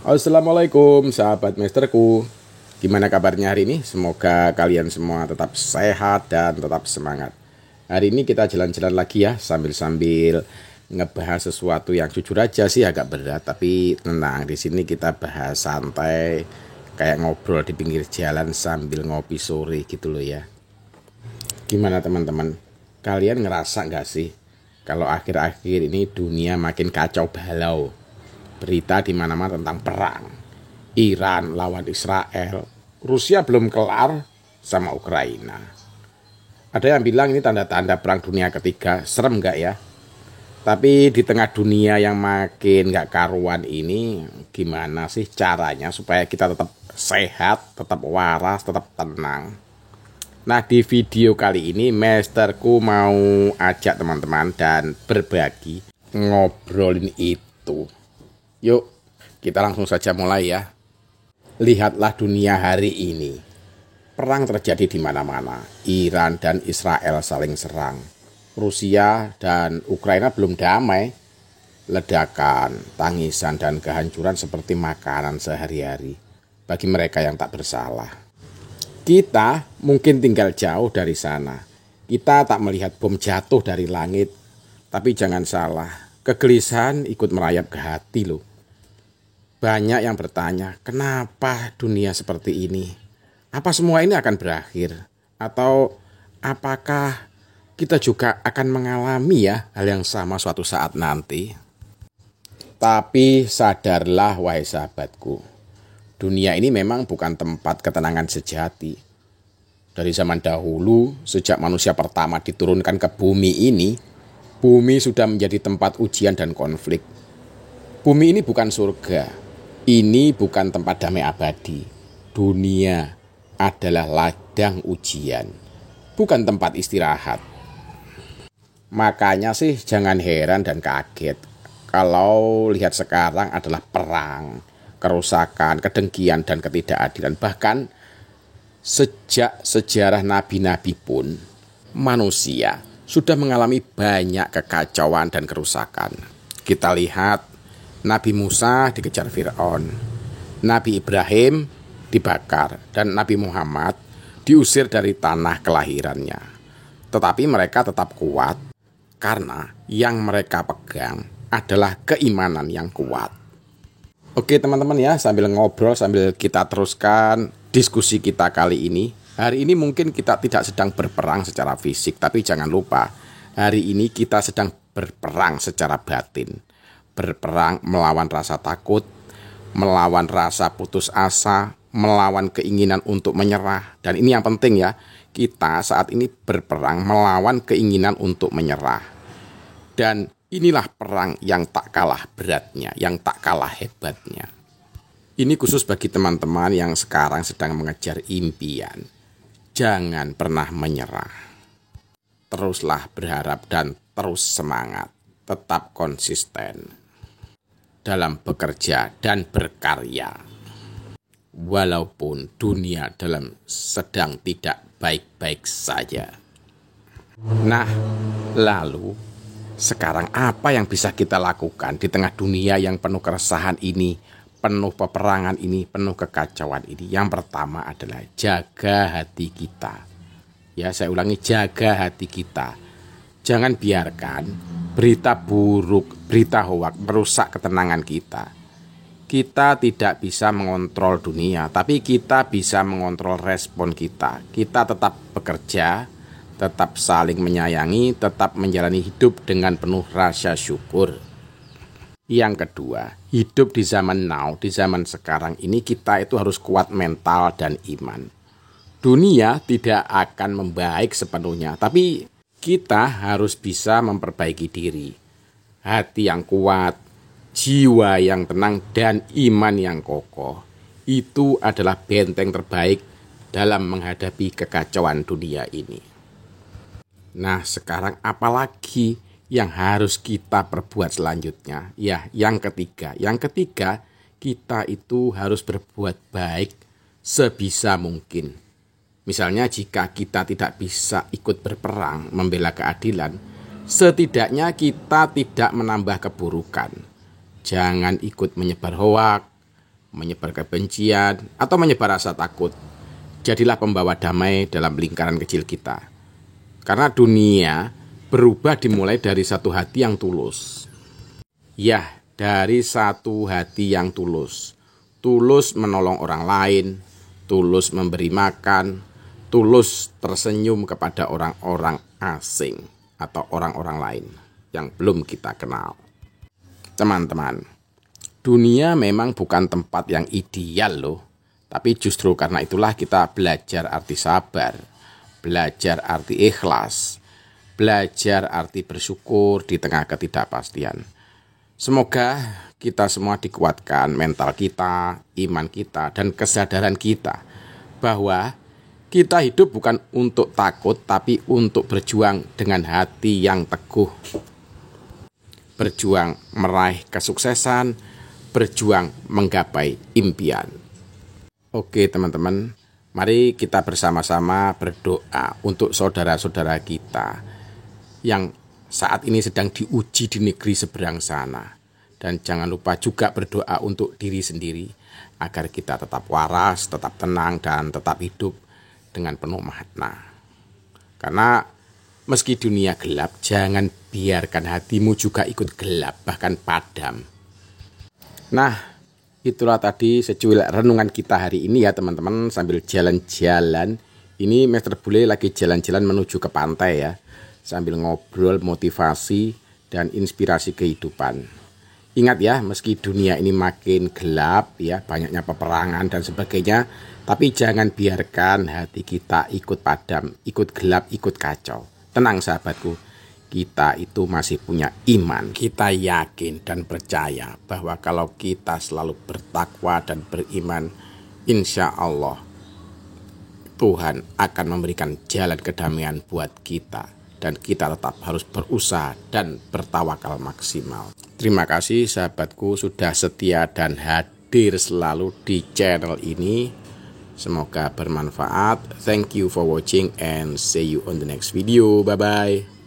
Assalamualaikum sahabat mesterku. Gimana kabarnya hari ini? Semoga kalian semua tetap sehat dan tetap semangat. Hari ini kita jalan-jalan lagi ya, sambil-sambil ngebahas sesuatu yang jujur aja sih agak berat, tapi tenang, di sini kita bahas santai, kayak ngobrol di pinggir jalan sambil ngopi sore gitu loh ya. Gimana teman-teman? Kalian ngerasa nggak sih kalau akhir-akhir ini dunia makin kacau balau? Berita di mana-mana tentang perang. Iran lawan Israel, Rusia belum kelar sama Ukraina. Ada yang bilang ini tanda-tanda perang dunia ketiga. Serem nggak ya? Tapi di tengah dunia yang makin nggak karuan ini, gimana sih caranya supaya kita tetap sehat, tetap waras, tetap tenang? Nah, di video kali ini Mesterku mau ajak teman-teman dan berbagi ngobrolin itu. Yuk, kita langsung saja mulai ya. Lihatlah dunia hari ini. Perang terjadi di mana-mana. Iran dan Israel saling serang. Rusia dan Ukraina belum damai. Ledakan, tangisan, dan kehancuran seperti makanan sehari-hari bagi mereka yang tak bersalah. Kita mungkin tinggal jauh dari sana. Kita tak melihat bom jatuh dari langit. Tapi jangan salah, kegelisahan ikut merayap ke hati loh. Banyak yang bertanya, kenapa dunia seperti ini? Apa semua ini akan berakhir? Atau apakah kita juga akan mengalami ya hal yang sama suatu saat nanti? Tapi sadarlah wahai sahabatku, dunia ini memang bukan tempat ketenangan sejati. Dari zaman dahulu, sejak manusia pertama diturunkan ke bumi ini, bumi sudah menjadi tempat ujian dan konflik. Bumi ini bukan surga. Ini bukan tempat damai abadi. Dunia adalah ladang ujian, bukan tempat istirahat. Makanya sih jangan heran dan kaget kalau lihat sekarang adalah perang, kerusakan, kedengkian, dan ketidakadilan. Bahkan sejak sejarah nabi-nabi pun manusia sudah mengalami banyak kekacauan dan kerusakan. Kita lihat Nabi Musa dikejar Fir'aun, Nabi Ibrahim dibakar, dan Nabi Muhammad diusir dari tanah kelahirannya. Tetapi mereka tetap kuat karena yang mereka pegang adalah keimanan yang kuat. Oke teman-teman ya, sambil ngobrol, sambil kita teruskan diskusi kita kali ini. Hari ini mungkin kita tidak sedang berperang secara fisik, tapi jangan lupa, hari ini kita sedang berperang secara batin. Berperang melawan rasa takut, melawan rasa putus asa, melawan keinginan untuk menyerah. Dan ini yang penting ya, kita saat ini berperang melawan keinginan untuk menyerah. Dan inilah perang yang tak kalah beratnya, yang tak kalah hebatnya. Ini khusus bagi teman-teman yang sekarang sedang mengejar impian. Jangan pernah menyerah. Teruslah berharap dan terus semangat. Tetap konsisten dalam bekerja dan berkarya. Walaupun dunia sedang tidak baik-baik saja. Nah, lalu sekarang apa yang bisa kita lakukan di tengah dunia yang penuh keresahan ini, penuh peperangan ini, penuh kekacauan ini? Yang pertama adalah jaga hati kita. Ya, saya ulangi, jaga hati kita. Jangan biarkan berita buruk, berita hoak merusak ketenangan kita. Kita tidak bisa mengontrol dunia, tapi kita bisa mengontrol respon kita. Kita tetap bekerja, tetap saling menyayangi, tetap menjalani hidup dengan penuh rasa syukur. Yang kedua, hidup di zaman now, di zaman sekarang ini kita itu harus kuat mental dan iman. Dunia tidak akan membaik sepenuhnya, tapi kita harus bisa memperbaiki diri. Hati yang kuat, jiwa yang tenang, dan iman yang kokoh. Itu adalah benteng terbaik dalam menghadapi kekacauan dunia ini. Nah, sekarang apalagi yang harus kita perbuat selanjutnya? Ya, yang ketiga. Yang ketiga, kita itu harus berbuat baik sebisa mungkin. Misalnya jika kita tidak bisa ikut berperang membela keadilan, setidaknya kita tidak menambah keburukan. Jangan ikut menyebar hoak, menyebar kebencian, atau menyebar rasa takut. Jadilah pembawa damai dalam lingkaran kecil kita. Karena dunia berubah dimulai dari satu hati yang tulus. Ya, dari satu hati yang tulus. Tulus menolong orang lain, tulus memberi makan, tulus tersenyum kepada orang-orang asing atau orang-orang lain yang belum kita kenal. Teman-teman, dunia memang bukan tempat yang ideal loh. Tapi justru karena itulah kita belajar arti sabar, belajar arti ikhlas, belajar arti bersyukur di tengah ketidakpastian. Semoga kita semua dikuatkan mental kita, iman kita, dan kesadaran kita bahwa kita hidup bukan untuk takut, tapi untuk berjuang dengan hati yang teguh. Berjuang meraih kesuksesan, berjuang menggapai impian. Oke teman-teman, mari kita bersama-sama berdoa untuk saudara-saudara kita yang saat ini sedang diuji di negeri seberang sana. Dan jangan lupa juga berdoa untuk diri sendiri agar kita tetap waras, tetap tenang, dan tetap hidup dengan penuh makna. Karena meski dunia gelap, jangan biarkan hatimu juga ikut gelap, bahkan padam. Nah, itulah tadi secuil renungan kita hari ini ya teman-teman. Sambil jalan-jalan, ini Mr. Bule lagi jalan-jalan menuju ke pantai ya, sambil ngobrol motivasi dan inspirasi kehidupan. Ingat ya, meski dunia ini makin gelap ya, banyaknya peperangan dan sebagainya, tapi jangan biarkan hati kita ikut padam, ikut gelap, ikut kacau. Tenang sahabatku, kita itu masih punya iman. Kita yakin dan percaya bahwa kalau kita selalu bertakwa dan beriman, insya Allah Tuhan akan memberikan jalan kedamaian buat kita. Dan kita tetap harus berusaha dan bertawakal maksimal. Terima kasih sahabatku sudah setia dan hadir selalu di channel ini. Semoga bermanfaat. Thank you for watching and see you on the next video. Bye-bye.